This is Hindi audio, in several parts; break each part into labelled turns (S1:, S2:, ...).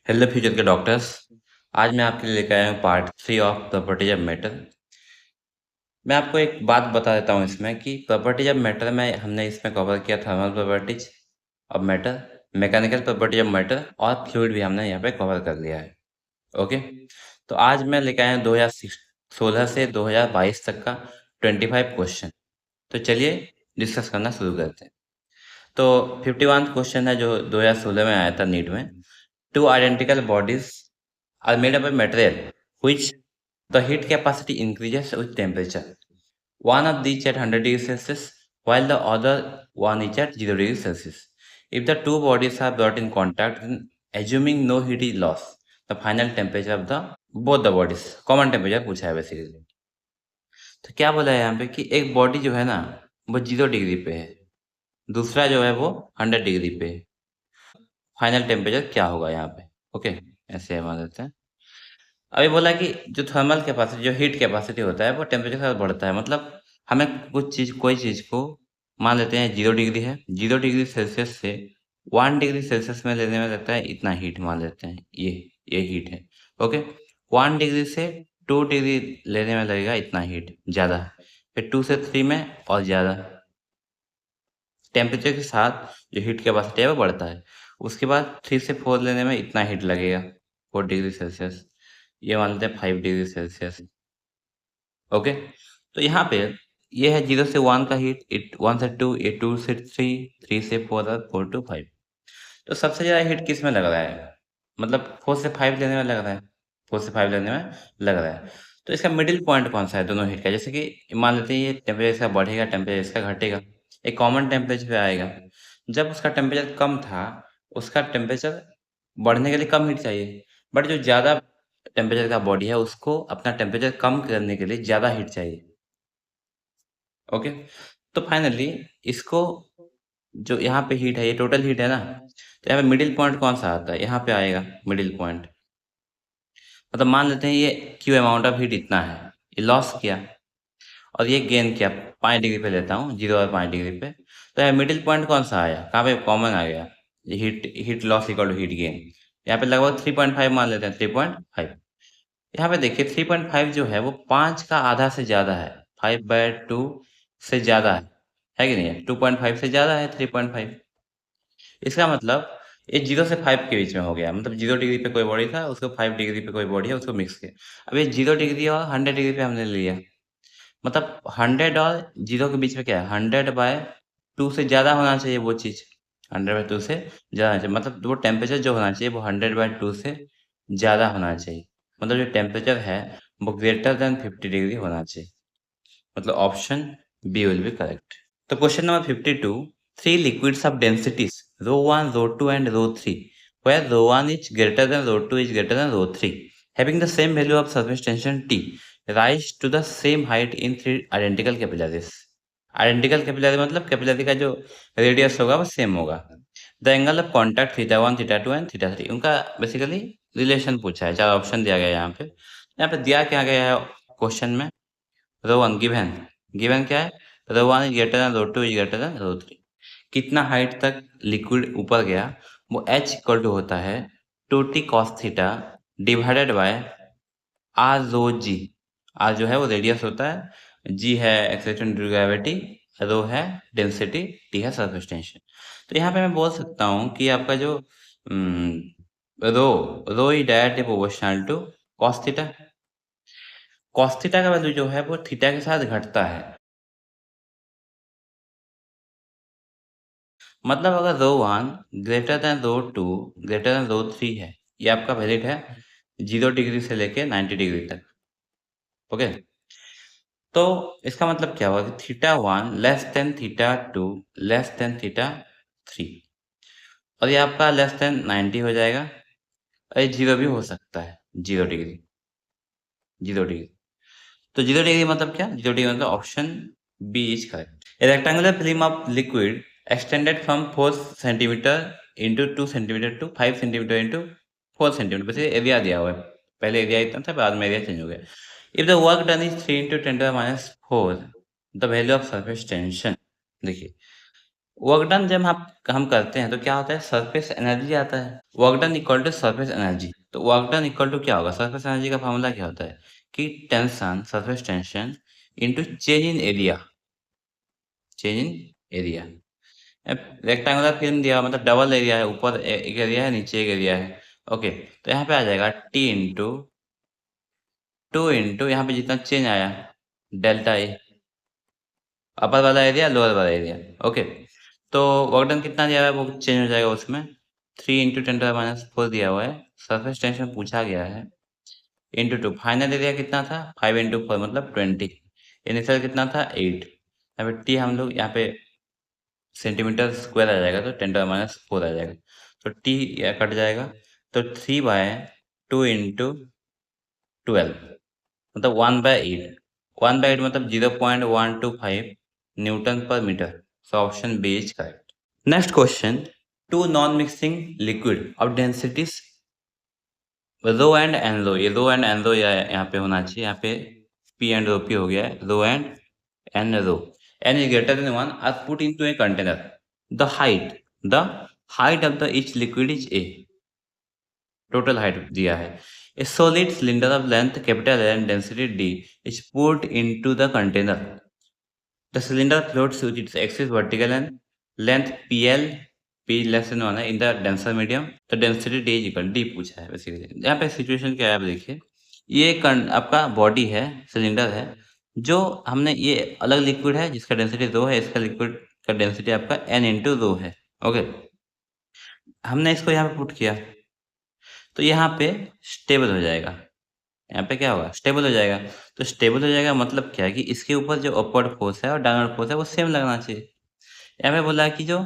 S1: हेलो फ्यूचर के डॉक्टर्स। आज मैं आपके लिए लेकर आया हूँ part 3 of properties of matter. मैं आपको एक बात बता देता हूँ इसमें कि प्रॉपर्टीज ऑफ मैटर में हमने इसमें कवर किया thermal properties of matter, mechanical properties of matter और फ्लूइड भी हमने यहाँ पे कवर कर लिया है। ओके, तो आज मैं लेकर आया हूँ 2016 से 2022 तक का 25 क्वेश्चन। तो चलिए डिस्कस करना शुरू करते हैं। तो 51 क्वेश्चन है जो 2016 में आया था नीट में। Two identical bodies are made up of material which the heat capacity increases with temperature. One of these at 100 degrees Celsius while the other one is at 0 degrees Celsius. If the two bodies are brought in contact, then assuming no heat is lost, the final temperature of the both the bodies, common temperature पूछा है बेसिकली। तो क्या बोला है यहाँ पे कि एक बॉडी जो है ना वो 0 डिग्री पे है, दूसरा जो है वो 100 डिग्री पे है। फाइनल टेम्परेचर क्या होगा यहाँ पे? ओके, ऐसे मान लेते हैं। अभी बोला कि जो थर्मल कैपेसिटी जो हीट कैपेसिटी होता है वो टेम्परेचर के साथ बढ़ता है। मतलब हमें कोई चीज़ को मान लेते हैं 0 डिग्री है, 0 डिग्री सेल्सियस से 1 डिग्री सेल्सियस में लेने में लगता है इतना हीट, मान लेते हैं ये हीट है। ओके, 1 डिग्री से 2 डिग्री लेने में लगेगा इतना हीट, ज़्यादा है। फिर 2 से 3 में और ज़्यादा। टेम्परेचर के साथ जो हीट कैपेसिटी है वो बढ़ता है। उसके बाद 3 से 4 लेने में इतना हीट लगेगा, 4 डिग्री सेल्सियस। ये मान लेते हैं 5 डिग्री सेल्सियस। ओके, तो यहाँ पे ये है 0 से 1 का हीट, 1 से 2, 2 से 3, 3 से 4 और 4 to 5। तो सबसे ज़्यादा हीट किस में लग रहा है? मतलब 4 से 5 लेने में लग रहा है, 4 से 5 लेने में लग रहा है। तो इसका मिडिल पॉइंट कौन सा है दोनों हीट का? जैसे कि मान लेते हैं ये टेम्परेचर इसका बढ़ेगा, टेम्परेचर इसका घटेगा, एक कॉमन टेम्परेचर पे आएगा। जब उसका टेम्परेचर कम था, उसका टेम्परेचर बढ़ने के लिए कम हीट चाहिए, बट जो ज़्यादा टेम्परेचर का बॉडी है उसको अपना टेम्परेचर कम करने के लिए ज़्यादा हीट चाहिए। ओके, तो फाइनली इसको जो यहाँ पे हीट है ये टोटल हीट है ना, तो यहाँ पे मिडिल पॉइंट कौन सा आता है? यहाँ पे आएगा मिडिल पॉइंट। मतलब मान लेते हैं ये क्यू अमाउंट ऑफ हीट इतना है, ये लॉस किया और ये गेन किया। 5 डिग्री पे लेता हूँ, 0 और 5 डिग्री पे। तो यहाँ मिडिल पॉइंट कौन सा आया? कहाँ पे कॉमन आ गया? Heat heat loss equal to heat gain. यहाँ पे लगभग 3.5 मान लेते हैं, 3.5। यहाँ पे देखिए 3.5 जो है वो 5 का आधा से ज़्यादा है, 5/2 से ज़्यादा है कि नहीं है? 2.5 से ज़्यादा है 3.5। इसका मतलब ये 0 से 5 के बीच में हो गया। मतलब 0 डिग्री पे कोई बॉडी था, उसको 5 डिग्री पे कोई बॉडी है, उसको मिक्स किया। अब ये 0 डिग्री और 100 डिग्री पे हमने लिया। मतलब 100 और 0 के बीच में क्या है? 100/2 से ज़्यादा होना चाहिए वो चीज़। 100/2 से ज़्यादा होना चाहिए। मतलब वो टेम्परेचर जो होना चाहिए वो 100/2 से ज़्यादा होना चाहिए। मतलब जो टेम्परेचर है वो ग्रेटर देन 50 डिग्री होना चाहिए। मतलब option B will be correct. तो question number 52, three liquids of densities ρ1, ρ2 and ρ3, where ρ1 is greater than ρ2 is greater than ρ3, having the same value of surface tension T, rise to the same height in three identical capillaries. Identical capillary मतलब कैपिलरी का जो रेडियस होगा वो सेम होगा। The angle of contact θ1, θ2 and θ3, उनका बेसिकली रिलेशन पूछा है। 4 ऑप्शन दिया गया है यहाँ पे। यहाँ पे दिया क्या गया है क्वेश्चन में? ρ1 गिवन, गिवन क्या है? ρ1 is greater than ρ2 is greater than ρ3। कितना हाइट तक लिक्विड ऊपर गया वो h इक्वल टू होता है 2t cos theta divided by r rho g। r जो है वो रेडियस होता है, g है एक्सेलरेशन ड्यू टू ग्रेविटी, रो है डेंसिटी, t है सरफेस टेंशन। तो यहाँ पे मैं बोल सकता हूँ कि आपका जो rho rho is directly proportional to cos theta. cos theta का वैल्यू जो है वो थीटा के साथ घटता है। मतलब अगर ρ1 ग्रेटर देन ρ2 ग्रेटर देन ρ3 है, ये आपका वैलिड है 0 डिग्री से लेके 90 डिग्री तक। ओके, तो इसका मतलब क्या हुआ कि θ1 लेस देन θ2 लेस देन θ3, और ये आपका लेस देन 90 हो जाएगा, और ये 0 भी हो सकता है, 0 डिग्री, 0 डिग्री। तो 0 डिग्री मतलब क्या? 0 डिग्री मतलब option B is correct. A rectangular film of liquid extended from 4 centimeter into 2 centimeter to 5 centimeter into 4 centimeter। वैसे एरिया दिया हुआ है, पहले एरिया इतना था, बाद में एरिया चेंज हो गया। If the work done is 3 into 10 to the minus 4, the value of surface tension। देखिए वर्क डन जब हम करते हैं तो क्या होता है, सरफेस एनर्जी आता है। Work done equal to surface energy. तो वर्क डन इक्वल टू क्या होगा, सरफेस एनर्जी का फॉर्मूला क्या होता है कि tension, surface tension into change in area, change in area. अब रेक्टेंगुलर फिल्म दिया मतलब डबल एरिया है, ऊपर एक एरिया है, नीचे एक एरिया है। ओके, तो यहाँ पे आ जाएगा टी इंटू टू इंटू यहाँ पे जितना चेंज आया डेल्टा ए, अपर वाला एरिया लोअर वाला एरिया। ओके, तो वर्क डन कितना दिया हुआ है वो चेंज हो जाएगा उसमें। 3 इंटू 10⁻⁴ दिया हुआ है, सरफेस टेंशन पूछा गया है, इंटू टू फाइनल एरिया कितना था 5 इंटू 4 मतलब 20, इनिशियल कितना था 8। यहाँ पे टी हम लोग यहाँ पे सेंटीमीटर स्क्वायर आ जाएगा तो 10⁻⁴ आ जाएगा, तो टी कट जाएगा, तो 3/2 इंटू 12 मतलब 1/8, 1/8 मतलब 0.125 न्यूटन पर metre. So option B is correct. Next question, two non mixing liquid of densities rho and n rho, ये रो एंड एन रो यहाँ पे होना चाहिए, यहाँ पे पी एंड रो पी हो गया है, rho and n rho, n is greater than 1 are put into a container, the height of the each liquid is a, total height दिया है। A solid cylinder of length capital L and density D is put into the container. The cylinder floats with its axis vertical and length PL, P less than 1 है in the denser medium, तो density D is equal D पूछा है बेसिकली। यहाँ पे सिचुएशन क्या है आप देखिए, ये आपका बॉडी है, सिलेंडर है, जो हमने ये अलग लिक्विड है जिसका डेंसिटी रो है, इसका लिक्विड का डेंसिटी आपका n इंटू रो है। ओके, हमने इसको यहाँ पे पुट किया तो यहाँ पे स्टेबल हो जाएगा, यहाँ पे क्या होगा स्टेबल हो जाएगा। तो स्टेबल हो जाएगा मतलब क्या है कि इसके ऊपर जो अपवर्ड फोर्स है और डाउनवर्ड फोर्स है वो सेम लगना चाहिए। यहाँ पे बोला है कि जो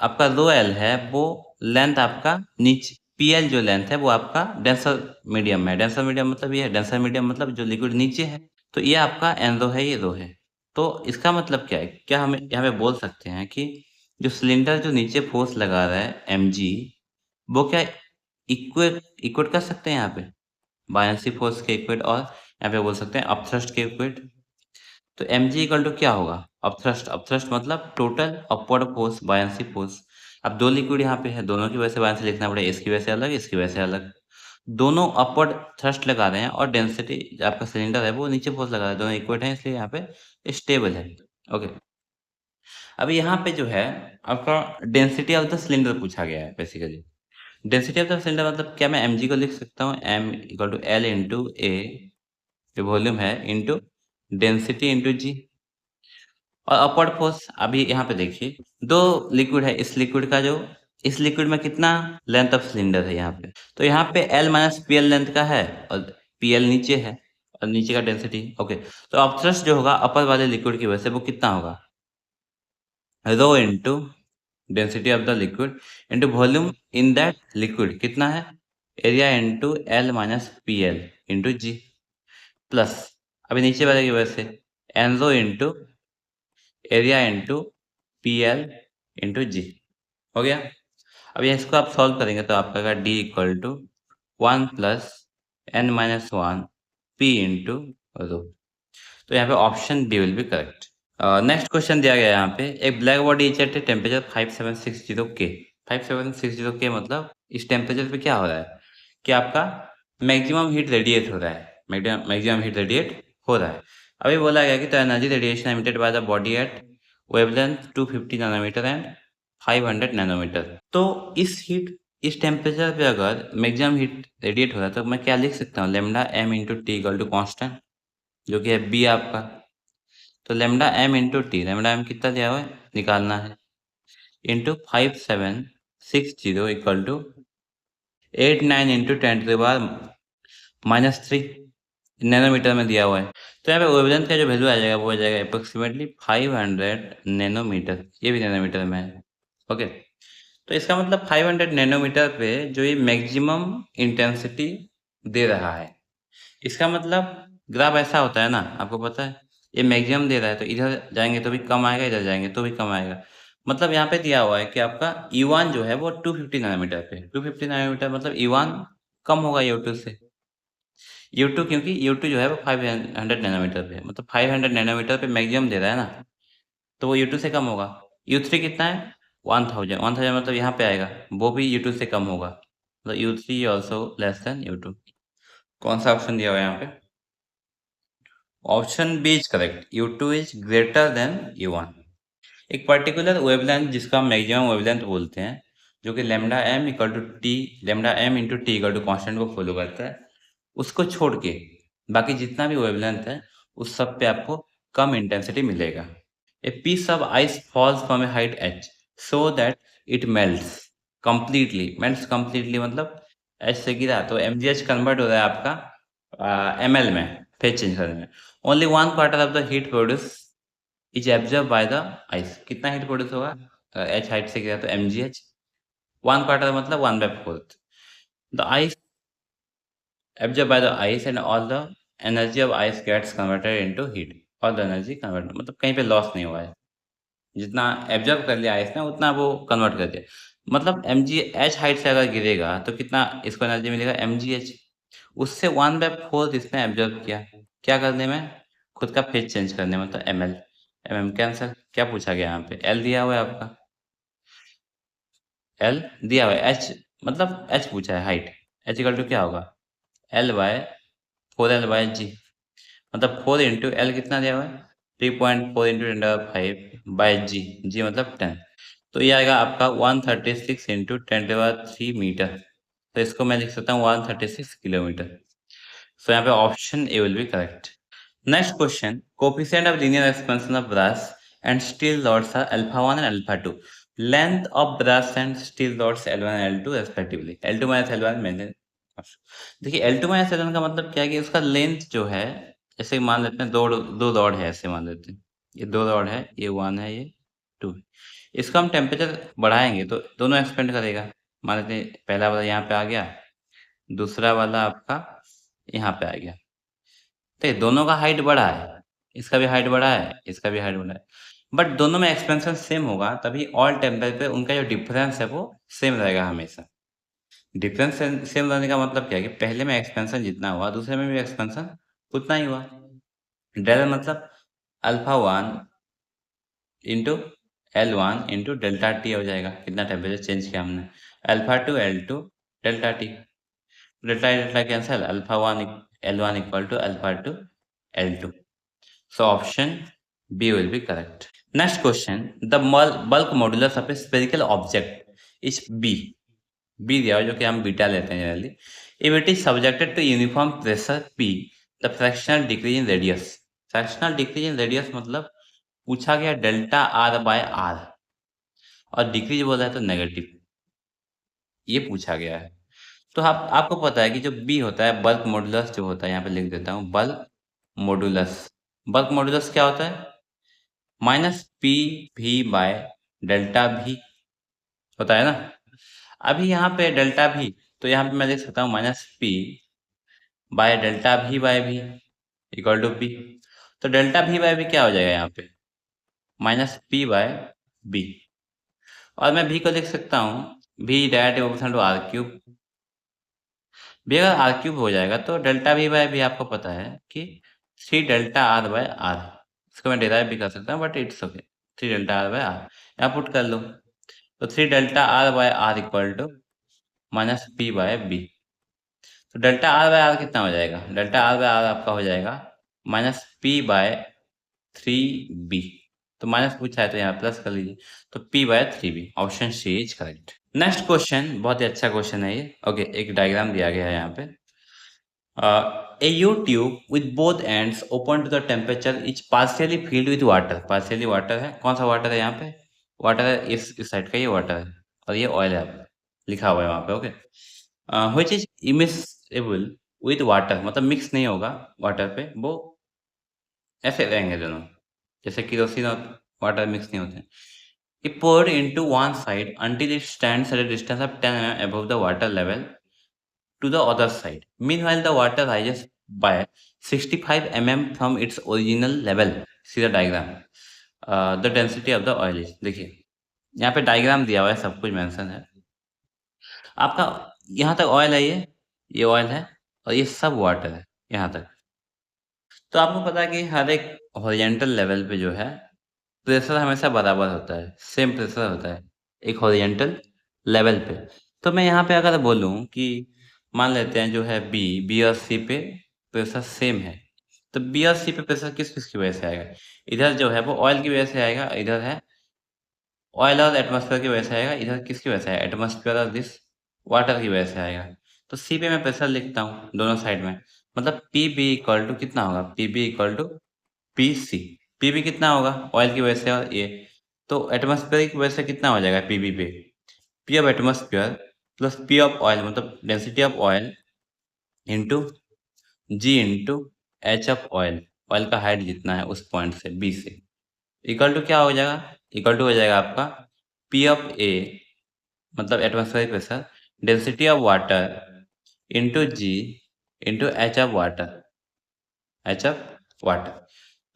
S1: आपका रो एल है वो लेंथ आपका नीचे, पी एल जो लेंथ है वो आपका डेंसर मीडियम है, डेंसर मीडियम मतलब ये है, डेंसर मीडियम मतलब जो लिक्विड नीचे है, तो ये आपका एन रो है, ये रो है। तो इसका मतलब क्या है, क्या हम यहाँ पे बोल सकते हैं कि जो सिलेंडर जो नीचे फोर्स लगा रहा है एम जी, वो क्या इक्वेट इक्वेट कर सकते हैं यहाँ पे बायनेंसी फोर्स के इक्वेट, और यहाँ पे बोल सकते हैं अपथ्रस्ट के इक्वेट। तो एम जी इक्वल टू क्या होगा, अपथ्रस्ट, अपथ्रस्ट मतलब टोटल अपवर्ड फोर्स बायनेंसी फोर्स। अब दो लिक्विड यहाँ पे है, दोनों की वजह से बायनेंसी लिखना पड़ेगा, इसकी वजह से अलग, इसकी वजह से अलग। दोनों अपवर्ड थ्रस्ट लगा रहे हैं और डेंसिटी आपका सिलेंडर है वो नीचे फोर्स लगा रहा है, दोनों इक्वेट हैं इसलिए यहाँ पे स्टेबल है। ओके, अब यहाँ पे जो है आपका डेंसिटी ऑफ द सिलेंडर पूछा गया है basically. Density of the cylinder मतलब क्या मैं mg को लिख सकता हूँ m equal to L into A, जो वॉल्यूम है, इंटू डेंसिटी इंटू जी। और अपवर्ड फोर्स अभी यहाँ पे देखिए दो लिक्विड है, इस लिक्विड का जो इस लिक्विड में कितना लेंथ ऑफ सिलेंडर है यहाँ पे, तो यहाँ पे L minus P L length का है और पी एल नीचे है और नीचे का डेंसिटी। ओके, तो अपथ्रस्ट जो होगा अपर वाले लिक्विड की वजह से वो कितना होगा, rho into density of the liquid into volume in that liquid कितना है, area into L minus P L into g, plus अभी नीचे वाले की वजह से n rho into area into P L into g. हो गया। अब ये इसको आप सॉल्व करेंगे तो आपका आएगा D equal to 1 plus n minus 1 P into rho. तो यहाँ पे option D will be correct. Next question दिया गया है यहाँ पे, एक black body is at temperature 5760 K. 5760 के मतलब इस टेम्परेचर पे क्या हो रहा है कि आपका मैक्सिमम हीट रेडिएट हो रहा है, मैक्सिमम हीट रेडिएट हो रहा है। अभी बोला गया कि the energy radiation emitted by the body at wavelength 250 nanometre and 500 nanometre. तो इस टेम्परेचर पे अगर मैक्सिमम हीट रेडिएट हो रहा है तो मैं क्या लिख सकता हूँ, lambda m into T equal to constant, जो कि है बी आपका। तो lambda m into T, lambda m कितना दिया हुआ है निकालना है, into 5760 equal to 89 into 10⁻³ nanometre में दिया हुआ है। तो यहाँ पे वेवलेंथ का जो वैल्यू आ जाएगा वो आ जाएगा अप्रोक्सीमेटली 500 नैनोमीटर, ये भी नैनोमीटर में है। ओके, तो इसका मतलब 500 नैनोमीटर पे जो ये मैक्सिमम इंटेंसिटी दे रहा है, इसका मतलब ग्राफ ऐसा होता है ना, आपको पता है, ये मैक्सिमम दे रहा है तो इधर जाएंगे तो भी कम आएगा, इधर जाएंगे तो भी कम आएगा। मतलब यहाँ पे दिया हुआ है कि आपका E1 जो है वो 250 नैनोमीटर पे, 250 नैनोमीटर मतलब E1 कम होगा U2 से। U2 क्योंकि U2 जो है वो 500 नैनोमीटर पे, मतलब 500 नैनोमीटर पे मैक्सिमम दे रहा है ना, तो वो U2 से कम होगा। U3 कितना है? 1000, 1000 मतलब यहाँ पे आएगा, वो भी U2 से कम होगा, मतलब U3 also less than U2। कौन सा ऑप्शन दिया हुआ है यहाँ पे? Option B is correct, U2 is greater than U1। एक पर्टिकुलर वेवलेंथ जिसको हम मैक्सिमम वेवलेंथ बोलते हैं, जो कि lambda m equal to T, lambda m into T equal to constant को फॉलो करता है, उसको छोड़ के बाकी जितना भी वेवलेंथ है उस सब पे आपको कम इंटेंसिटी मिलेगा। A piece of ice falls from a height h so that it melts completely मतलब h से गिरा तो mgh कन्वर्ट हो रहा है आपका ml में, फेज चेंज करने में। Only one quarter of the heat produce is absorb by the ice. कितना हीट प्रोड्यूस होगा? h हाइट से गिरा तो mgh, वन क्वार्टर मतलब 1/4। The ice absorbed by the ice and all the energy of ice gets converted into heat। all the energy converted मतलब कहीं पे लॉस नहीं हुआ है, जितना एब्जॉर्ब कर लिया आइस ने उतना वो कन्वर्ट कर दिया। मतलब mgh हाइट से अगर गिरेगा तो कितना इसको एनर्जी मिलेगा? mgh। उससे 1/4 इसने एब्जॉर्ब किया, क्या करने में? खुद का फेज चेंज करने में, तो ml। mm cancer. क्या पूछा गया यहाँ पे? l दिया हुआ है आपका, l दिया हुआ है, h मतलब h पूछा है हाइट, h इक्वल टू क्या होगा? l बाय 4l/g, मतलब 4 इंटू एल कितना दिया हुआ है? 3.4 इंटू 10⁵ बाय जी, जी मतलब 10। तो ये आएगा आपका 136 इंटू 10⁵ मीटर। तो इसको मैं लिख सकता हूँ 136 किलोमीटर। सो यहाँ पे option A will be correct. Next question. Coefficient of linear expansion of brass and steel rods are alpha 1 and alpha 2. Length of brass and steel rods L1 and L2 respectively. L2 minus L1 मैंने देखिए L2 minus L1 का मतलब क्या है कि उसका लेंथ जो है, जैसे मान लेते हैं दो दो रॉड है, ऐसे मान लेते हैं ये दो रॉड है, ये 1 है, ये 2 है। इसका हम टेम्परेचर बढ़ाएंगे तो दोनों एक्सपेंड करेगा। मान लेते हैं पहला वाला यहाँ पे आ गया, दूसरा वाला आपका यहाँ पे आ गया, तो ये दोनों का हाइट बड़ा है, इसका भी हाइट बड़ा है, इसका भी हाइट बड़ा है, बट दोनों में एक्सपेंशन सेम होगा, तभी ऑल टेम्परेचर पे उनका जो डिफरेंस है वो सेम रहेगा हमेशा। डिफरेंस सेम रहने का मतलब क्या है कि पहले में एक्सपेंशन जितना हुआ दूसरे में भी एक्सपेंशन उतना ही हुआ। डेल्टा मतलब alpha 1 into L1 into delta T हो जाएगा, कितना टेम्परेचर चेंज किया हमने, alpha two L2 delta T, delta delta cancel, alpha 1 L1 equal to alpha two L2। So option B will be correct. Next question. The bulk modulus of a spherical object is B. B दिया हुआ है, जो कि हम बीटा लेते हैं generally. If it is subjected to uniform pressure P, the fractional decrease in radius. Fractional decrease in radius मतलब पूछा गया डेल्टा R बाय R और डिक्रीज बोला है तो नेगेटिव, ये पूछा गया है। तो आप आपको पता है कि जो B होता है बल्क मॉडुलस जो होता है, यहाँ पे लिख देता हूँ बल्क मॉडुलस। बल्क मॉडुलस क्या होता है? माइनस पी भी बाय डेल्टा भी होता है ना। अभी यहाँ पे डेल्टा भी, तो यहाँ पे मैं लिख सकता हूँ minus P by delta V by V equal to P. तो डेल्टा भी बाय भी क्या हो जाएगा यहाँ पे? Minus P by B. और मैं भी को लिख सकता हूँ V directly proportional to R cube. V अगर आर क्यूब हो जाएगा तो डेल्टा भी बाय भी आपको पता है कि 3 डेल्टा आर बाय आर। इसको मैं डिराइव भी कर सकता हूँ but it's okay, 3 delta R by R यहाँ पुट कर लो। तो 3 delta R by R equal to minus P by B. तो डेल्टा आर बाय आर कितना हो जाएगा? डेल्टा आर बाय आर आपका हो जाएगा माइनस पी बाय 3b। तो माइनस पूछा है तो यहाँ प्लस कर लीजिए, तो p by 3b। Option C is correct. Next question बहुत ही अच्छा क्वेश्चन है ये। ओके, एक डायग्राम दिया गया है यहाँ पे। A U tube with both ends open to the temperature is partially filled with water। partially water है, कौन सा वाटर है यहाँ पे? वाटर है, इस साइड का ये वाटर है और ये ऑयल है, लिखा हुआ है वहाँ पे। Okay, which is immiscible with water मतलब मिक्स नहीं होगा वाटर पे, वो ऐसे रहेंगे दोनों, जैसे केरोसिन और वाटर मिक्स नहीं होते हैं। It poured into one side until it stands at a distance of 10 mm above the water level to the other side. Meanwhile, the water rises by 65 mm from its original level। See the diagram। The density of the oil is, देखिए यहाँ पे डायग्राम दिया हुआ है, सब कुछ मेंशन है आपका। यहाँ तक ऑयल है, ये ऑयल है और ये सब वाटर है यहाँ तक। तो आपको पता है कि हर एक हॉरिजॉन्टल लेवल पे जो है प्रेशर हमेशा बराबर होता है, सेम प्रेशर होता है, एक हॉरिज़ॉन्टल लेवल पे। तो मैं यहाँ पे अगर बोलूँ कि मान लेते हैं जो है बी और सी पे प्रेशर सेम है, तो बी और सी पे प्रेशर किस-किस की वजह से आएगा? इधर जो है वो ऑयल की वजह से आएगा, इधर है ऑयल और एटमॉस्फेयर की वजह से आएगा, इधर किसकी वजह से आएगा? एटमॉस्फेयर और दिस वाटर की वजह से आएगा। तो सी पे मैं प्रेशर लिखता हूँ दोनों साइड में, मतलब पीबी इक्वल टू कितना होगा? PB equal to PC. PB कितना होगा? ऑयल की वजह से और ये, तो एटमॉस्फेयर की वजह से कितना हो जाएगा पीबी पे? P of atmosphere plus P of oil मतलब density of oil into g into H of oil. Oil का हाइट जितना है उस पॉइंट से बी से इक्वल टू क्या हो जाएगा? इक्वल टू हो जाएगा आपका पी ऑफ ए मतलब atmospheric pressure density of water into g into H of water, h of water.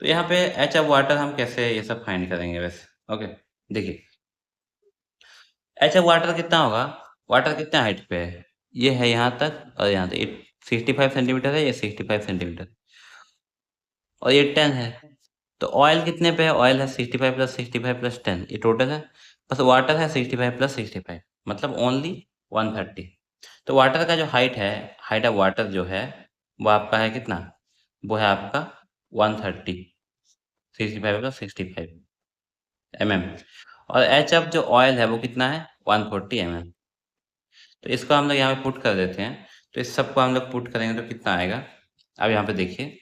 S1: तो यहाँ पे एच ऑफ वाटर हम कैसे ये सब फाइंड करेंगे वैसे? ओके, देखिए एच ऑफ वाटर कितना होगा? वाटर कितना हाइट पे है? ये है यहाँ तक और यहाँ तक, ये 65 सेंटीमीटर है, ये 65 सेंटीमीटर और ये 10 है। तो ऑयल कितने पे है? ऑयल है 65 प्लस 10, ये टोटल है। बस वाटर है 65 प्लस 65 मतलब ओनली 130। तो वाटर का जो हाइट है, हाइट ऑफ वाटर जो है वो आपका है कितना? वो है आपका 130, 65 प्लस 65 और एच ऑफ जो ऑयल है वो कितना है? 140 तो इसको हम लोग यहाँ पे पुट कर देते हैं। तो इस सबको हम लोग पुट करेंगे तो कितना आएगा? अब यहाँ पे देखिए,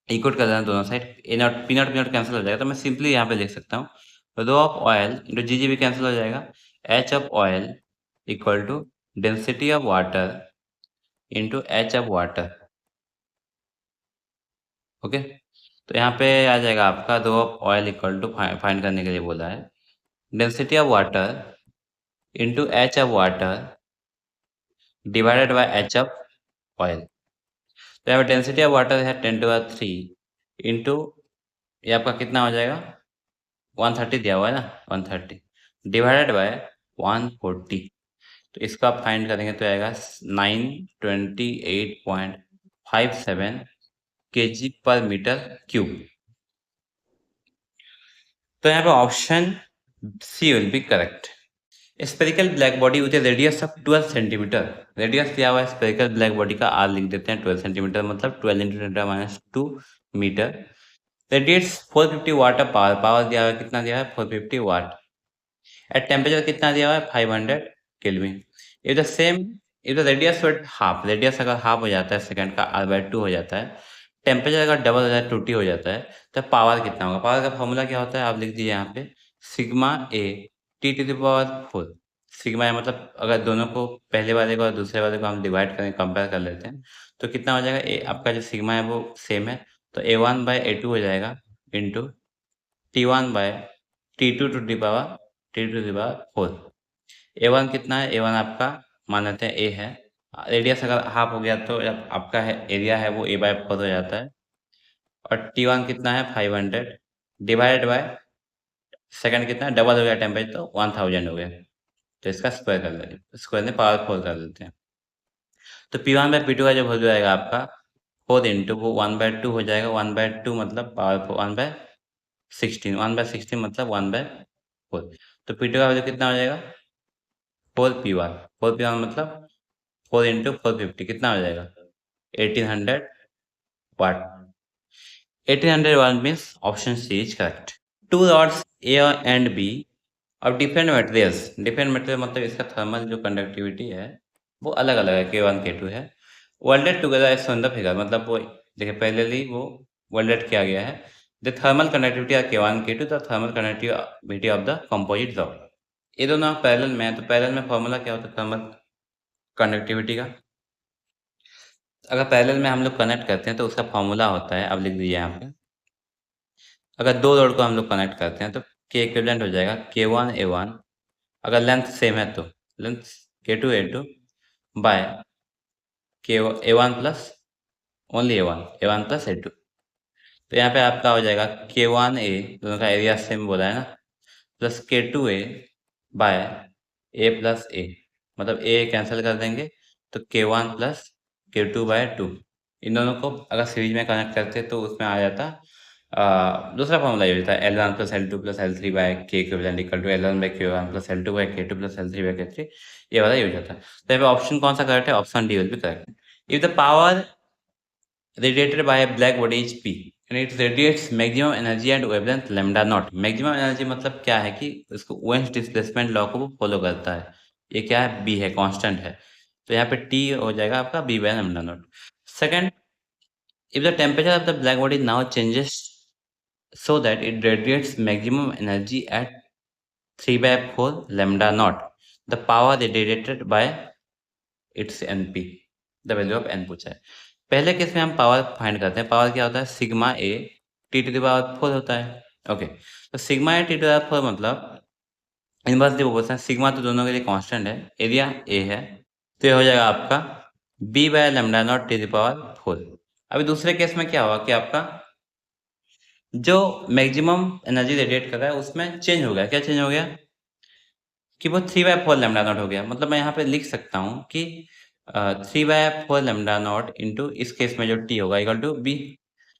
S1: इक्वल कर देना दोनों side, A not P not cancel हो जाएगा, तो मैं सिंपली यहाँ पे लिख सकता हूँ rho of oil into G G भी कैंसिल हो जाएगा, H of oil equal to density of water into H of water. Okay, तो यहाँ पे आ जाएगा आपका rho of oil equal to find करने के लिए बोला है density of water into H of water divided by H of oil. तो यहाँ पे डेंसिटी ऑफ वाटर है 10⁻³ इंटू ये आपका कितना हो जाएगा? 130 दिया हुआ है ना, 130 डिवाइडेड बाय 140। तो इसको आप फाइंड करेंगे तो आएगा 928.57 केजी पर मीटर क्यूब। तो यहाँ पे option C will be correct. Spherical black body with radius of 12 centimetre, radius दिया हुआ है स्पेरिकल ब्लैक बॉडी का, आर लिख देते हैं 12 सेंटीमीटर मतलब 12 into 10⁻² metre. Radiates 450 watt of power, power दिया हुआ है कितना दिया है? 450 वाट। एट टेम्परेचर कितना दिया हुआ है? 500 kelvin. If the same, if the radius what half, radius अगर हाफ हो जाता है सेकंड का, r/2 हो जाता है, टेम्परेचर अगर डबल हो जाए, 2t हो जाता है, तब पावर कितना होगा? पावर का फॉर्मूला क्या होता है? आप लिख दीजिए यहाँ पे sigma A T to the power 4। Sigma A मतलब अगर दोनों को, पहले वाले को और दूसरे वाले को हम डिवाइड करें, कंपेयर कर लेते हैं, तो कितना हो जाएगा? ए आपका जो सिग्मा है वो सेम है, तो a1/a2 हो जाएगा into T1/T2 to the power T2 to the power 4। A1 कितना है? A1 आपका मान लेते हैं A है, रेडियस अगर हाफ हो गया तो आपका है एरिया है वो A/4 हो जाता है, और T1 कितना है? 500 डिवाइडेड बाय सेकंड कितना है? डबल हो गया टेम्परेचर तो 1000 हो गया, तो इसका स्क्वायर कर लेंगे, स्क्वायर में पावर 4 कर देते हैं। तो P1/P2 का जो वैल्यू आएगा आपका 4 इंटू वो 1/2 हो जाएगा, 1/2 मतलब पावर 1/16, 1/16 मतलब 1/4। तो P2 का वैल्यू कितना हो जाएगा? 4P1, 4P1 मतलब 4 इंटू 450 कितना हो जाएगा? 1800 watt. 1800 watt means option C is correct. Two rods A and B of different materials, different material मतलब इसका थर्मल जो कंडक्टिविटी है वो अलग अलग है, K1 K2 है, welded together as shown the figure, मतलब वो देखिए पहले वो वेल्डेड किया गया है। The thermal conductivity of K1 K2, the thermal conductivity of the composite rod. ये दोनों पैरेलल में है, तो पैरेलल में फॉर्मूला क्या होता है थर्मल कंडक्टिविटी का? अगर पैरेलल में हम लोग कनेक्ट करते हैं तो उसका फॉर्मूला होता है, अब लिख दीजिए यहाँ पे, अगर दो रोड को हम लोग कनेक्ट करते हैं तो के इक्विवेलेंट हो जाएगा K1 A1, अगर लेंथ सेम है तो लेंथ K2 A2 बाय के A1 plus only A1 plus A2। तो यहाँ पे आपका हो जाएगा K1A, दोनों का एरिया सेम बोला है ना, plus K2A by A plus A, मतलब A कैंसिल कर देंगे तो K1 प्लस K2/2। इन दोनों को अगर सीरीज में कनेक्ट करते तो उसमें आ जाता दूसरा फॉर्मूला ये होता है L1 plus L2 plus L3 by K equivalent equal to L1 by Q1 plus L2 by K2 plus L3 by K3, ये वाला यूज होता है। तो यहाँ पे ऑप्शन कौन सा करेक्ट है? Option D will be correct. If the power radiated by a black body is P and it radiates maximum energy at wavelength lambda naught। maximum energy मतलब क्या है कि उसको ओवेन्स डिस्प्लेसमेंट लॉ को वो फॉलो करता है। ये क्या है? B है, कांस्टेंट है। तो यहाँ पे T हो जाएगा आपका B by lambda not. Second, if the temperature of the black body now changes so that it radiates maximum energy at 3 by 4 lambda naught, the power radiated by its NP, the value of n पूछा है। पहले केस में हम पावर फाइंड करते हैं। पावर क्या होता है? Sigma A T to the power 4 होता है। ओके, तो sigma A T to the power 4 मतलब इनवर्सली प्रोपोर्शनल। सिग्मा तो दोनों के लिए कांस्टेंट है, एरिया ए है, तो ये हो जाएगा आपका B by lambda naught T to the power 4। अभी दूसरे केस में क्या हुआ कि आपका जो मैक्सिमम एनर्जी रेडिएट कर रहा है उसमें चेंज हो गया। क्या चेंज हो गया? कि वो 3 बाय 4 लैम्डा नॉट हो गया। मतलब मैं यहाँ पे लिख सकता हूँ कि 3 बाय 4 लैम्डा नॉट इंटू इस केस में जो टी होगा इक्वल टू बी।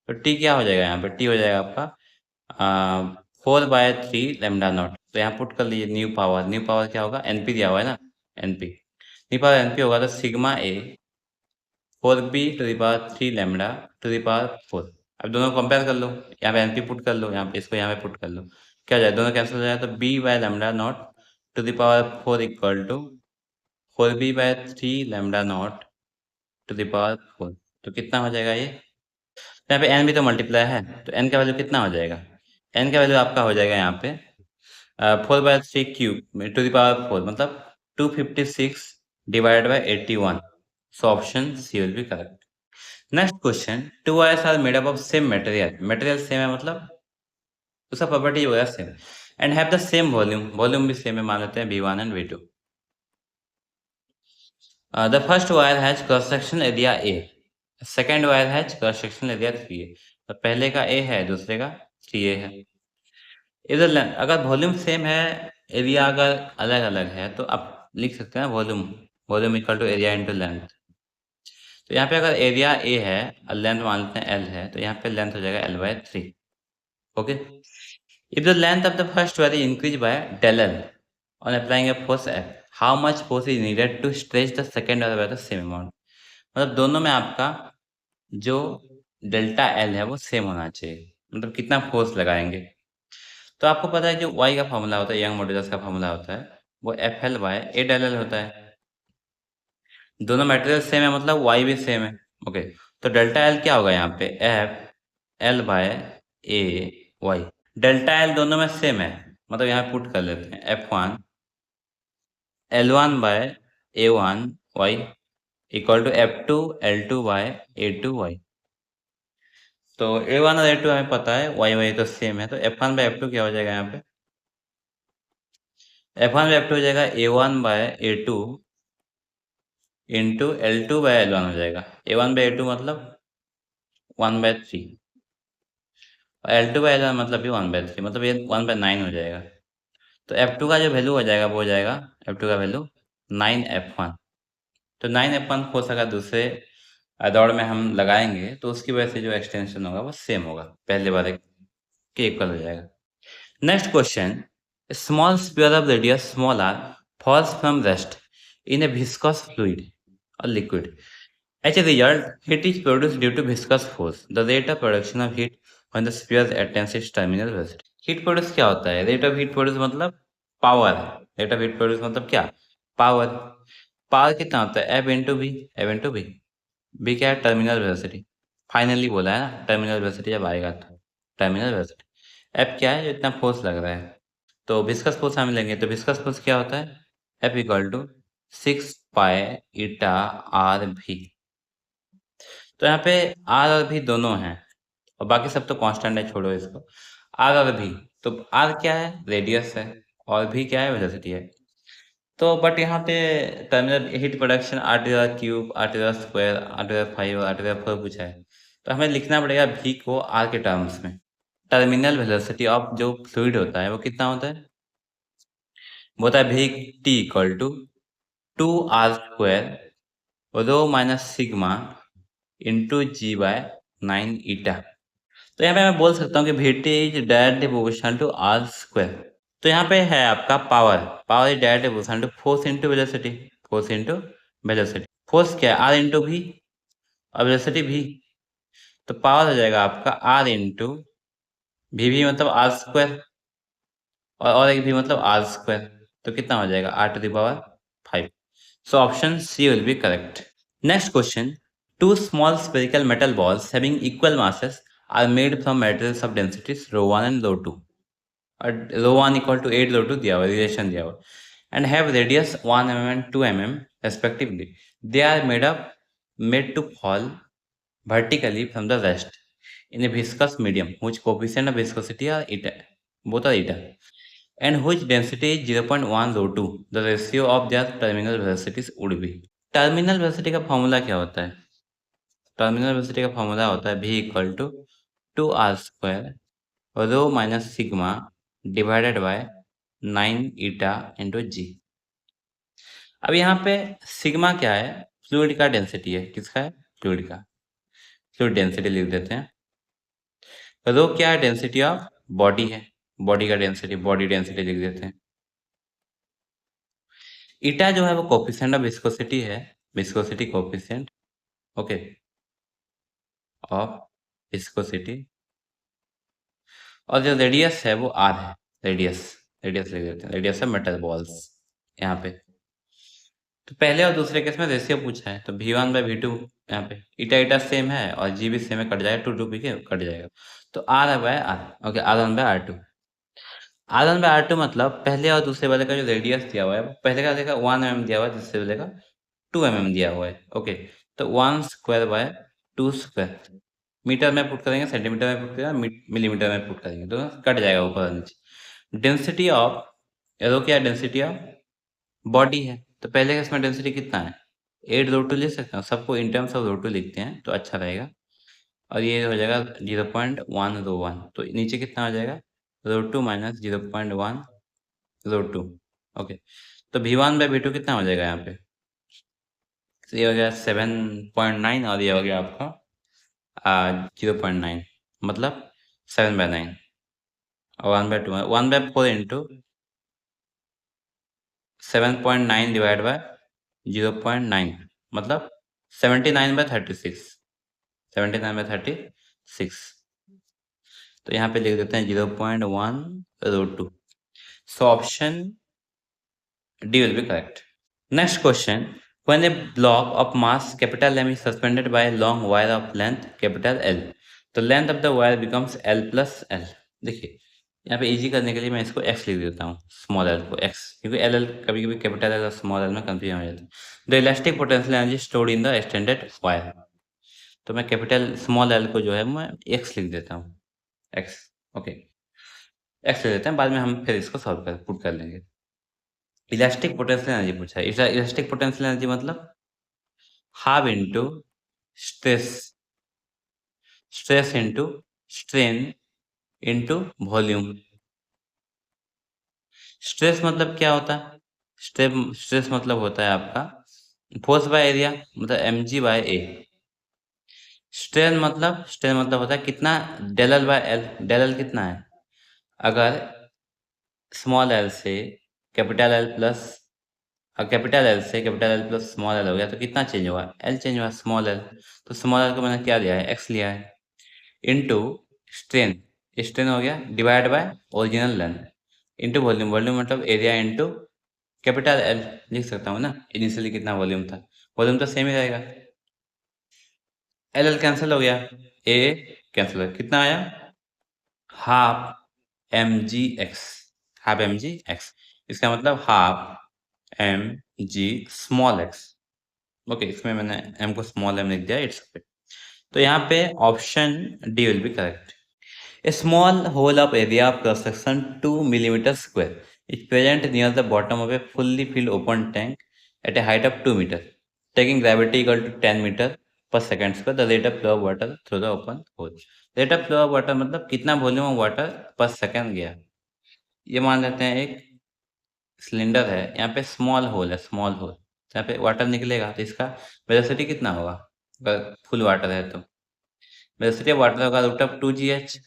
S1: तो टी क्या हो जाएगा? यहाँ पे टी हो जाएगा आपका 4 बाय 3 लैम्डा नॉट। तो यहाँ पुट कर लीजिए न्यू पावर। न्यू पावर क्या होगा? एनपी दिया हुआ है ना, एनपी। न्यू पावर एनपी होगा तो sigma A 4b to the power 3 lambda to the power 4। अब दोनों कंपेयर कर लो, यहाँ पे एनपी पुट कर लो, यहाँ पे इसको यहाँ पे पुट कर लो, क्या हो जाए? दोनों कैंसिल हो जाए तो b by lambda naught to the power 4 equal to 4b by 3 lambda naught to the power 4। तो कितना हो जाएगा ये? तो यहाँ पे n भी तो मल्टीप्लाई है, तो n का वैल्यू कितना हो जाएगा? n का वैल्यू आपका हो जाएगा यहाँ पे 4 by 3 cube to the power 4 मतलब 256 divided by 81। So option C will be correct. Next question, two wires are made up of same material. Material same है मतलब उसका प्रॉपर्टी वगैरह same, and have the same volume. Volume भी सेम है, मान लेते हैं V1 and V2। The first wire has cross section area A, second wire has cross section area 3A। तो पहले का A है, दूसरे का 3A है। इधर अगर वॉल्यूम सेम है, एरिया अगर अलग अलग है, तो आप लिख सकते हैं volume, volume equal to area into length. तो यहाँ पे अगर एरिया A है और लेंथ मान लेते हैं L है, तो यहाँ पे लेंथ हो जाएगा L/3। Okay, if the length of the first wire is increased by del L on applying a force F, how much force is needed to stretch the second wire by the same amount। मतलब दोनों में आपका जो डेल्टा L है वो सेम होना चाहिए, मतलब कितना फोर्स लगाएंगे। तो आपको पता है जो Y का फॉर्मूला होता है, यंग मॉड्यूलस का फॉर्मूला होता है, वो FL/A del L होता है। दोनों मटेरियल सेम है मतलब Y भी सेम है। ओके, तो डेल्टा L क्या होगा यहाँ पे? FL/A Y। डेल्टा एल दोनों में सेम है, मतलब यहाँ पुट कर लेते हैं F1 L1/A1 Y equal to F2 L2/A2 Y। तो A1 और A2 हमें पता है, Y तो सेम है, तो F1/F2 क्या हो जाएगा यहाँ पे? F1/F2 हो जाएगा A1/A2 इंटू L2/L1 हो जाएगा। A1/A2 मतलब 1/3 और L2/L1 मतलब भी 1/3, मतलब ये 1/9 हो जाएगा। तो F2 का जो वैल्यू हो जाएगा वो हो जाएगा F2 का वैल्यू 9F1। तो 9F1 हो सका दूसरे दौड़ में हम लगाएंगे, तो उसकी वजह से जो एक्सटेंशन होगा वो सेम होगा, पहले वाले के इक्वल हो जाएगा। Next question, small sphere of radius small R falls from rest in a viscous fluid और liquid. As a result, heat is produced due to viscous force. The rate of production of heat when the sphere attains its terminal velocity. Heat produce क्या होता है? Rate of heat produce मतलब power. Rate of heat produce मतलब क्या? पावर। पावर कितना होता है? F into B. F into B. B क्या है? Terminal velocity. फाइनली बोला है ना, टर्मिनल वेलोसिटी जब आएगा तो टर्मिनल वेलोसिटी। F क्या है? जो इतना फोर्स लग रहा है। तो विस्कस फोर्स हम लेंगे, तो विस्कस फोर्स क्या होता है? F equal to 6 pi eta R भी। तो यहाँ पे आर और भी दोनों हैं और बाकी सब तो कांस्टेंट है, छोड़ो इसको। आर और भी, तो आर क्या है? रेडियस है, और भी क्या है? वेलोसिटी है। तो बट यहाँ पे terminal heat production R⁻³ R⁻² R⁻5 R⁻4 पूछा है, तो हमें लिखना पड़ेगा भी को आर के टर्म्स में। टर्मिनल वेलोसिटी ऑफ जो फ्लूइड होता है वो कितना होता है? वो होता है भी T equal to 2R² rho minus sigma into G/9 eta. तो यहाँ पे मैं बोल सकता हूँ कि VT is directly proportional to R square. तो यहाँ पे है आपका power is directly proportional to force into velocity. Force क्या है? आर इंटू भी, और वेलोसिटी भी। तो पावर हो जाएगा आपका आर इंटू भी मतलब आर स्क्वायर, और एक भी मतलब आर स्क्वायर। तो कितना हो जाएगा? R to the power 5। So option C will be correct. Next question. Two small spherical metal balls having equal masses are made from materials of densities rho 1 and rho 2. Rho 1 equal to 8, rho 2 दिया हुआ, relation दिया हुआ, and have radius 1 mm and 2 mm respectively. They are made to fall vertically from the rest in a viscous medium whose coefficient of viscosity are eta, both are eta, and whose density is 0.1 rho 2. The ratio of their terminal velocities would be. Terminal velocity का फॉर्मूला क्या होता है? टर्मिनल वेलोसिटी का फॉर्मूला होता है V equal to 2r square rho minus sigma divided by 9 eta into g. अब यहाँ पे सिग्मा क्या है? फ्लूइड का डेंसिटी है। किसका है? फ्लूइड का। फ्लूइड डेंसिटी लिख देते हैं। रो क्या है? डेंसिटी ऑफ बॉडी है। बॉडी का डेंसिटी, बॉडी डेंसिटी लिख देते हैं। ईटा जो है वो कोफिशिएंट ऑफ विस्कोसिटी है, viscosity coefficient, okay, of viscosity. और जो रेडियस है वो आर है। रेडियस लिख देते हैं। रेडियस है मेटल बॉल्स यहाँ पे। तो पहले और दूसरे केस में रेशियो पूछा है, तो V1 बाई V2 यहाँ पे ईटा सेम है और जी भी सेम है, कट जाएगा, 2 पी के कट जाएगा। तो R by R, okay, R1 by R2। R1 by R2 मतलब पहले और दूसरे वाले का जो रेडियस दिया हुआ है, पहले का देखा 1 mm दिया हुआ है, दूसरे वाले का 2 mm दिया हुआ है, ओके। तो 1 स्क्वायर बाय 2 स्क्वायर, मीटर में पुट करेंगे, सेंटीमीटर में पुट करेंगे, मिलीमीटर में पुट करेंगे, तो कट जाएगा ऊपर और नीचे। डेंसिटी ऑफ एरो क्या है? डेंसिटी ऑफ बॉडी है। तो पहले का इसमें डेंसिटी कितना है? 8 रो 2 लिख सकते हैं, सबको इन टर्म्स ऑफ रो 2 लिखते हैं तो अच्छा रहेगा। और ये हो जाएगा 0.1 रो 1, तो नीचे कितना हो जाएगा? रो 2 माइनस 0.1 रो 2, ओके। तो V1 बाई V2 कितना हो जाएगा यहाँ पे? तो ये हो गया 7.9 और ये हो गया आपका 0.9, मतलब 7/9, और 1/2, 1/4 इंटू 7.9 डिवाइड बाय 0.9, मतलब 79/36, 79/36। तो यहाँ पे लिख देते हैं 0.1 रो 2। So option D will be correct. Next question. When a block of mass capital M is suspended by a long wire of length capital L, the length of the wire becomes L plus L. देखिए यहाँ पे इजी करने के लिए मैं इसको x लिख देता हूँ, स्मॉल l को x, क्योंकि एल कभी कभी कैपिटल एल और स्मॉल एल में कंफ्यूजन हो जाता है। The elastic potential energy stored in the extended wire, तो मैं कैपिटल स्मॉल एल को जो है मैं x लिख देता हूँ, x, ओके, x लिख देते हैं, बाद में हम फिर इसको सॉल्व कर पुट कर लेंगे। इलास्टिक पोटेंशियल एनर्जी पूछा है। इलास्टिक पोटेंशियल एनर्जी मतलब half into stress, stress into strain into volume. Stress मतलब क्या होता है? स्ट्रेस मतलब होता है आपका फोर्स बाय एरिया, मतलब mg/a। स्ट्रेन मतलब होता है कितना, del L by L. Del L कितना है? अगर स्मॉल एल से capital L plus, capital L से capital L plus small L हो गया, तो कितना चेंज हुआ? एल चेंज हुआ, स्मॉल एल। तो स्मॉल एल को मैंने क्या लिया है? एक्स लिया है, इनटू स्ट्रेन, स्ट्रेन हो गया, divide by original length, into volume, volume मतलब एरिया इनटू कैपिटल एल। लिख सकता हूँ ना, इनिशियली कितना वॉल्यूम था, वॉल्यूम तो सेम ही रहेगा। एल एल कैंसिल हो गया, ए कैंसिल हो गया, कितना आया? Half mg/x, half mg/x। इसका मतलब half mg small x, okay, इसमें मैंने m को स्मॉल m लिख दिया, इट्स ओके। तो यहाँ पे option D will be correct. A small hole of area of cross section 2 mm square is present near the bottom of a fully filled open tank at a height of 2 meter. Taking gravity equal to 10 meter per second square, the rate of flow of water through the open hole. Rate of flow of water मतलब कितना वॉल्यूम ऑफ वाटर पर सेकंड गया। ये मान लेते हैं एक सिलेंडर है, यहाँ पे स्मॉल होल है, स्मॉल होल, यहाँ पे वाटर निकलेगा, तो इसका वेलोसिटी कितना होगा अगर फुल वाटर है तो? वेलोसिटी ऑफ वाटर होगा √2gh,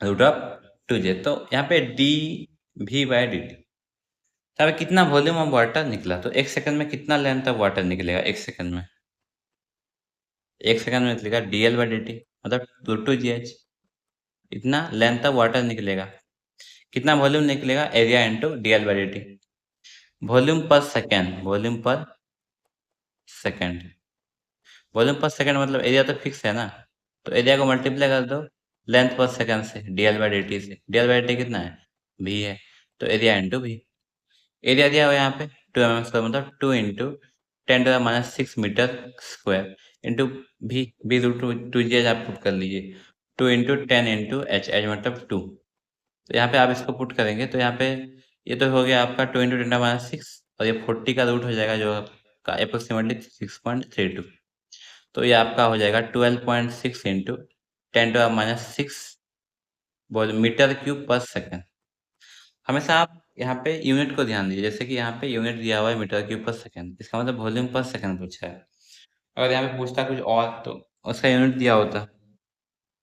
S1: √2g। तो यहाँ पे D V by D T. अब कितना वॉल्यूम ऑफ वाटर निकला, तो 1 सेकंड में कितना लेंथ ऑफ वाटर निकलेगा 1 सेकंड में? 1 सेकंड में निकलेगा dl बाय dt, मतलब √2gh। इतना लेंथ ऑफ वाटर निकलेगा। कितना वॉल्यूम निकलेगा? Area into dl by dt। Volume per second, volume per second, volume per second मतलब एरिया तो फिक्स है ना, तो एरिया को मल्टीप्लाई कर दो लेंथ पर सेकंड से, dl बाय dt से। dl बाय dt कितना है? v है, तो एरिया इनटू v। एरिया दिया हुआ है यहाँ पे 2 mm² मतलब 2 इंटू 10⁻⁶ मीटर स्क्वायर इंटू भी √2gh आप पुट कर लीजिए। 2 इंटू 10 इंटू एच, एच मतलब 2। तो यहाँ पे आप इसको पुट करेंगे तो यहाँ पे ये तो हो गया आपका 2 इंटू 10⁻⁶, और ये 40 का रूट हो जाएगा जो आपका अप्रोक्सीमेटली 6.32। तो ये आपका हो जाएगा 12.6 इंटू 10⁻⁶ मीटर क्यूब पर सेकंड। हमेशा आप यहाँ पे यूनिट को ध्यान दीजिए, जैसे कि यहाँ पे यूनिट दिया हुआ है मीटर क्यूब पर सेकंड, इसका मतलब वॉल्यूम पर सेकंड पूछा है। अगर यहाँ पे पूछता कुछ और तो उसका यूनिट दिया होता,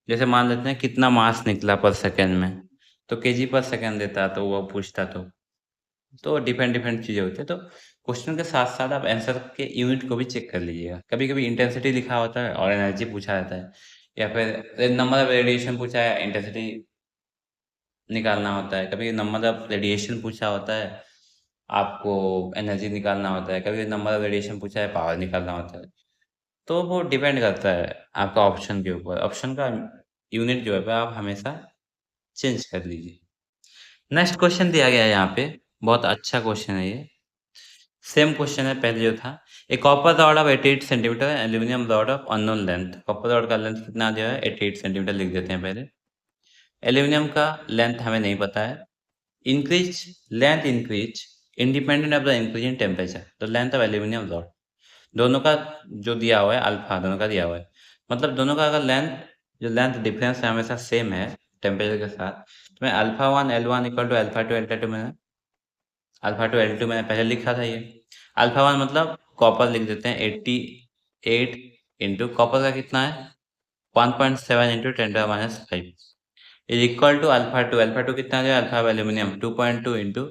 S1: जैसे मान लेते हैं कितना मास निकला पर सेकंड में, तो केजी पर सेकंड देता तो वो पूछता। तो डिफरेंट डिफरेंट चीज़ें होती है, तो क्वेश्चन के साथ साथ आप आंसर के यूनिट को भी चेक कर लीजिएगा। कभी कभी इंटेंसिटी लिखा होता है और एनर्जी पूछा रहता है, या फिर नंबर ऑफ रेडिएशन पूछा है, इंटेंसिटी निकालना होता है। कभी नंबर ऑफ रेडिएशन पूछा होता है, आपको एनर्जी निकालना होता है। कभी नंबर ऑफ रेडिएशन पूछा है, पावर निकालना होता है। तो वो डिपेंड करता है आपका ऑप्शन के ऊपर। ऑप्शन का यूनिट जो है वो आप हमेशा चेंज कर लीजिए। नेक्स्ट क्वेश्चन दिया गया है यहाँ पे, बहुत अच्छा क्वेश्चन है ये। सेम क्वेश्चन है पहले जो था। A copper rod of 88 centimetre, aluminium rod of unknown length. Copper rod का लेंथ कितना दिया है? 88 सेंटीमीटर लिख देते हैं पहले। एल्यूमिनियम का लेंथ हमें नहीं पता है। Increase length, increase independent of the increase in temperature the length of aluminium rod. दोनों का जो दिया हुआ है अल्फा, दोनों का दिया हुआ है, मतलब दोनों का अगर लेंथ, जो लेंथ डिफरेंस है हमेशा सेम है टेम्परेचर के साथ, तो मैं α1 L1 इक्वल टू α2 L2 मैंने α2 L2 मैंने पहले लिखा था ये। α1 मतलब कॉपर लिख देते हैं 88 इंटू कॉपर का कितना है 1.7 इंटू 10⁻⁵ इज इक्वल टू α2, α2 कितना है? Alpha aluminium 2.2 into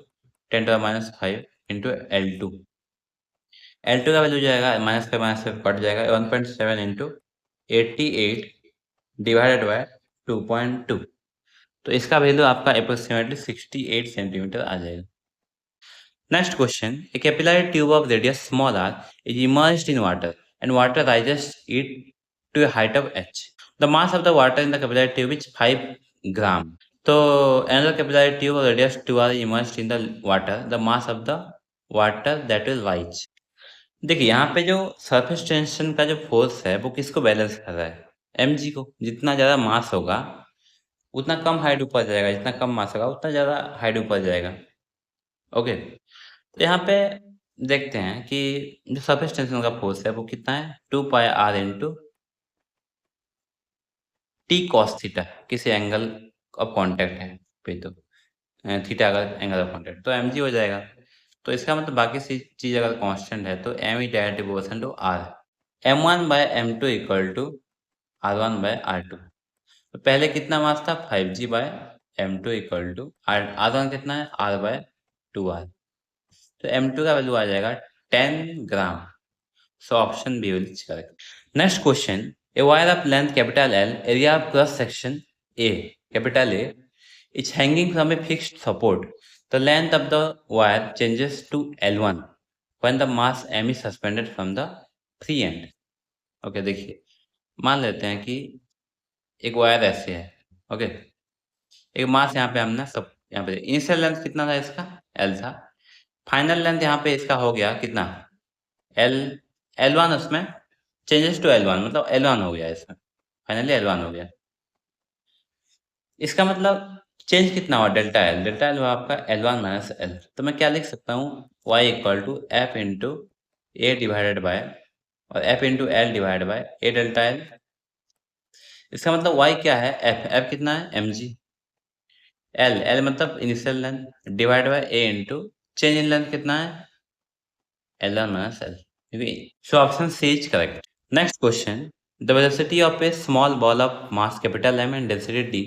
S1: 10⁻⁵ into L2। L2 का वैल्यू जाएगा -5 कट जाएगा 1.7 इंटू 88 डिवाइडेड बाय 2.2। तो इसका वैल्यू आपका अप्रोक्सीमेटली 68 सेंटीमीटर आ जाएगा। Next question, A capillary tube of radius small r is immersed in water and water rises it to a height of h. The mass of the water in the capillary tube is 5 gram. तो another capillary tube of radius 2r is immersed in the water. The mass of the water that will rise. देखिए यहाँ पे जो सरफेस टेंशन का जो फोर्स है वो किसको बैलेंस कर रहा है? mg को। जितना ज़्यादा मास होगा उतना कम हाइट ऊपर जाएगा, जितना कम मास होगा उतना ज़्यादा हाइट ऊपर जाएगा। ओके, तो यहाँ पे देखते हैं कि जो सरफेस टेंशन का फोर्स है वो कितना है 2πr into T cos theta. किसी एंगल ऑफ कॉन्टैक्ट है पे, तो थीटा अगर एंगल ऑफ कॉन्टैक्ट तो mg हो जाएगा। तो इसका मतलब बाकी सी चीज़ अगर कांस्टेंट है तो m is directly proportional to r। m1 by m2 equal to r1 by r2। तो पहले कितना मास था 5g bye m2 equal to r1 कितना है r बाय 2r। तो m2 का वैल्यू आ जाएगा 10 gram. So option B will correct. Next question, a wire of length capital L, area of cross section A, capital A, is hanging from a fixed support. The length of the wire changes to L1 when the mass M is suspended from the free end. Okay देखिए, मान लेते हैं कि एक वायर ऐसे है। ओके, एक मास यहाँ पे हमने सब यहाँ पे इनिशियल लेंथ कितना था इसका L था। फाइनल लेंथ यहाँ पे इसका हो गया कितना L, L1 उसमें चेंजेस टू L1 मतलब L1 हो गया इसमें, फाइनली L1 हो गया। इसका मतलब चेंज कितना हुआ डेल्टा एल, डेल्टा एल हुआ आपका L1 माइनस एल। तो मैं क्या लिख सकता हूँ y equal to F into A divided by और F into L divided by A delta L. इसका मतलब y क्या है एफ, एफ कितना है mg, एल, एल मतलब initial length divide by A into change in length कितना है L1 minus L. So option C is correct. Next question, the velocity of a small ball of mass capital M and density D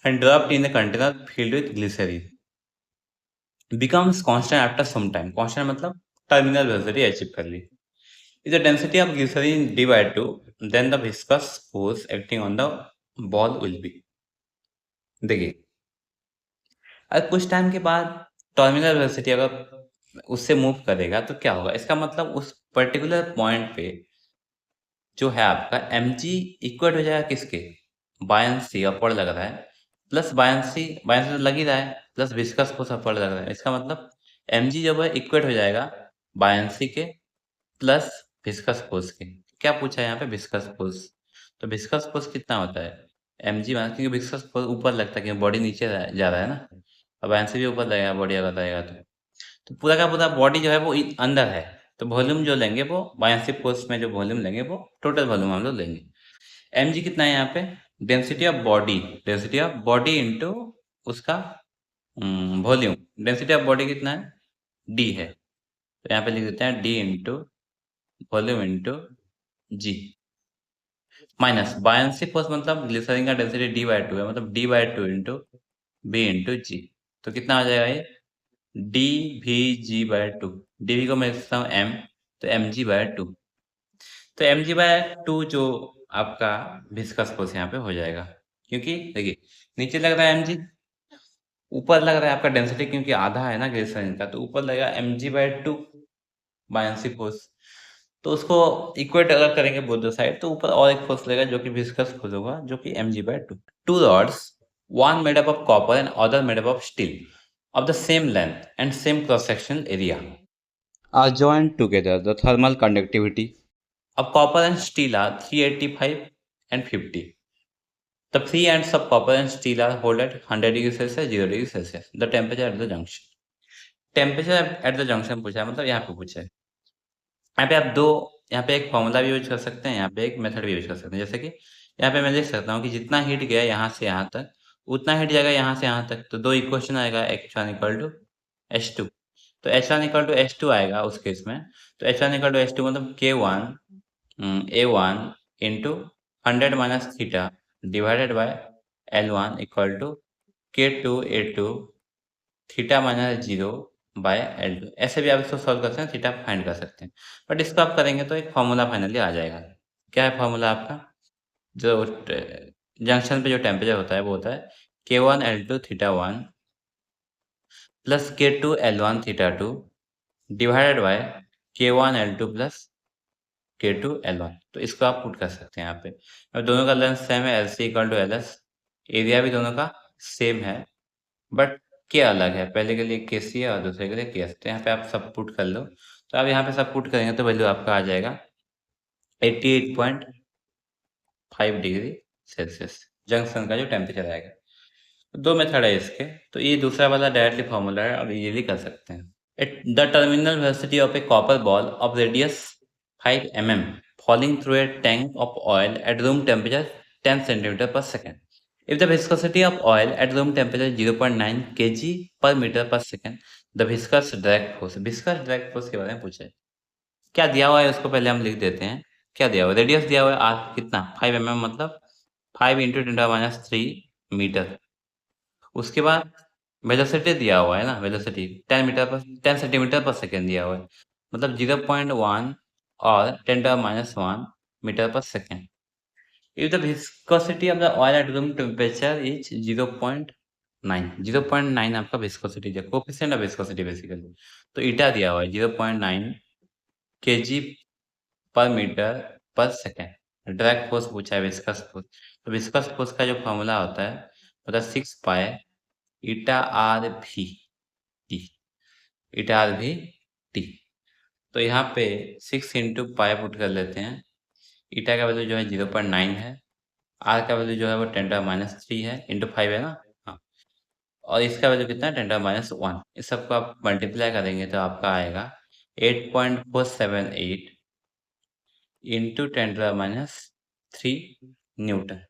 S1: and dropped in a container filled with glycerin becomes constant after some time. Constant मतलब terminal velocity achieve कर ली. If the density of glycerin d by 2, then the viscous force acting on the ball will be. देखिए, अब कुछ टाइम के बाद टर्मिनल वेलोसिटी अगर उससे मूव करेगा तो क्या होगा? इसका मतलब उस पर्टिकुलर पॉइंट पे जो है आपका mg इक्वल हो जाएगा किसके? बायन्सी अपवर्ड लग रहा है, प्लस बायन्सी बायन्सी तो लग ही रहा है, प्लस विस्कस फोर्स अपवर्ड लग रहा है। इसका मतलब mg जो है इक्वल हो जाएगा बायन्सी के प्लस विस्कस फोर्स के। क्या पूछा है यहाँ पे? Viscous force. तो विस्कस फोर्स कितना होता है? mg माइनस, क्योंकि विस्कस फोर्स ऊपर लगता है क्योंकि बॉडी नीचे जा रहा है ना, और बायन्सी भी ऊपर लगेगा बॉडी अगर रहेगा तो पूरा का पूरा बॉडी जो है वो अंदर है, तो वॉल्यूम जो लेंगे वो बायन्सी फोर्स में जो वॉल्यूम लेंगे वो टोटल वॉल्यूम हम लोग लेंगे। mg कितना है यहाँ पे? डेंसिटी ऑफ बॉडी इनटू उसका वॉल्यूम। डेंसिटी ऑफ बॉडी कितना है? d है, तो यहाँ पे लिख देते हैं d into volume into g minus buoyancy force मतलब ग्लिसरीन का डेंसिटी d बाय 2 है, मतलब d by 2 into b into g. तो कितना आ जाएगा ये? D V g by 2। D V को मैं लिखता हूँ m, तो एम जी बाय 2। तो एम जी बाय 2 जो आपका विस्कस फोर्स यहाँ पे हो जाएगा, क्योंकि देखिए नीचे लग रहा है mg, ऊपर लग रहा है आपका डेंसिटी, क्योंकि आधा है ना ग्लिसरीन का, तो ऊपर लगेगा mg बाय 2 बायन्सी फोर्स। तो उसको इक्वेट अगर करेंगे बोथ द साइड तो ऊपर और एक फोर्स लगेगा जो कि विस्कस फोर्स होगा, जो कि mg by 2। Two rods, one made up of copper and other made up of steel of the same length and same cross sectional area are joined together. The thermal conductivity of copper and steel are 385 and 50. The three ends of copper and steel are hold at 100 degrees Celsius, 0 degrees Celsius. The temperature at the junction. Temperature at the junction पूछा है, मतलब यहाँ पे पूछा है। यहाँ पे आप दो, यहाँ पे एक फॉर्मूला भी यूज कर सकते हैं, यहाँ पे एक मेथड भी यूज कर सकते हैं। जैसे कि यहाँ पे मैं लिख सकता हूँ कि जितना हीट गया यहाँ से यहाँ तक उतना हीट जाएगा यहाँ से यहाँ तक, तो दो इक्वेशन आएगा, H1 इक्वल टू H2। तो H1 इक्वल टू H2 आएगा उस केस में, तो H1 इक्वल टू H2 मतलब K1 A1 into 100 minus theta divided by L1 equal to K2 A2 theta minus 0 by L2। ऐसे भी आप इसको सॉल्व कर सकते हैं, थीटा फाइंड कर सकते हैं, बट इसको आप करेंगे तो एक फॉर्मूला फाइनली आ जाएगा। क्या है फॉर्मूला आपका? जो जंक्शन पे जो टेम्परेचर होता है वो होता है K1 L2 theta 1 plus K2 L1 theta 2 divided by K1 L2 plus K2 L1। तो इसको आप पुट कर सकते हैं यहाँ पे। अब दोनों का लेंथ सेम है, LC equal to LS, area भी दोनों का सेम है, बट के अलग है, पहले के लिए KC है और दूसरे के लिए KS। तो यहाँ पे आप सब पुट कर लो, तो आप यहाँ पे सब पुट करेंगे तो वैल्यू आपका आ जाएगा 88.5 डिग्री सेल्सियस, जंक्शन का जो टेम्परेचर आएगा। दो मेथड है इसके, तो ये दूसरा वाला डायरेक्टली फॉर्मूला है और इजीली कर सकते हैं। The terminal velocity of A copper ball of radius 5 mm falling through a tank of oil at room temperature 10 centimeter per second. If the viscosity of oil at room temperature 0.9 kg per meter per second, the viscous drag force के बारे में पूछा है। क्या दिया हुआ है उसको पहले हम लिख देते हैं। क्या दिया हुआ है? रेडियस दिया हुआ है आर कितना 5 mm, मतलब 5 इंटू 10⁻³ मीटर। उसके बाद वेलोसिटी दिया हुआ है ना, वेलोसिटी 10 सेंटीमीटर पर सेकेंड दिया हुआ है, मतलब 0.1 और 10⁻1 मीटर पर second. If the viscosity of the oil at room temperature is 0.9 आपका विस्कोसिटी है, कोफिशिएंट ऑफ विस्कोसिटी बेसिकली। तो ईटा दिया हुआ है 0.9 kg पर मीटर पर सेकेंड। ड्रैग फोर्स पूछा है, विस्कस फोर्स। तो विस्कस फोर्स का जो फॉर्मूला होता है मतलब 6 पाई ईटा आर भी टी, ईटा आर भी टी। तो यहाँ पे 6 इंटू पाई पुट कर लेते हैं। ईटा का वैल्यू जो है 0.9 है, आर का वैल्यू जो है वो 10⁻³ है, इंटू 5 है ना, हाँ, और इसका वैल्यू कितना है 10⁻1। इस सबको आप मल्टीप्लाई करेंगे तो आपका आएगा 8.478 into 10⁻3 newton.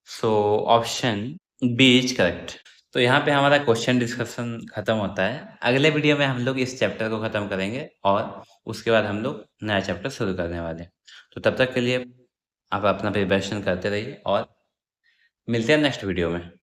S1: So option B is correct. तो यहाँ पे हमारा क्वेश्चन डिस्कशन खत्म होता है। अगले वीडियो में हम लोग इस चैप्टर को खत्म करेंगे और उसके बाद हम लोग नया चैप्टर शुरू करने वाले हैं। तो तब तक के लिए आप अपना प्रिपरेशन करते रहिए और मिलते हैं नेक्स्ट वीडियो में।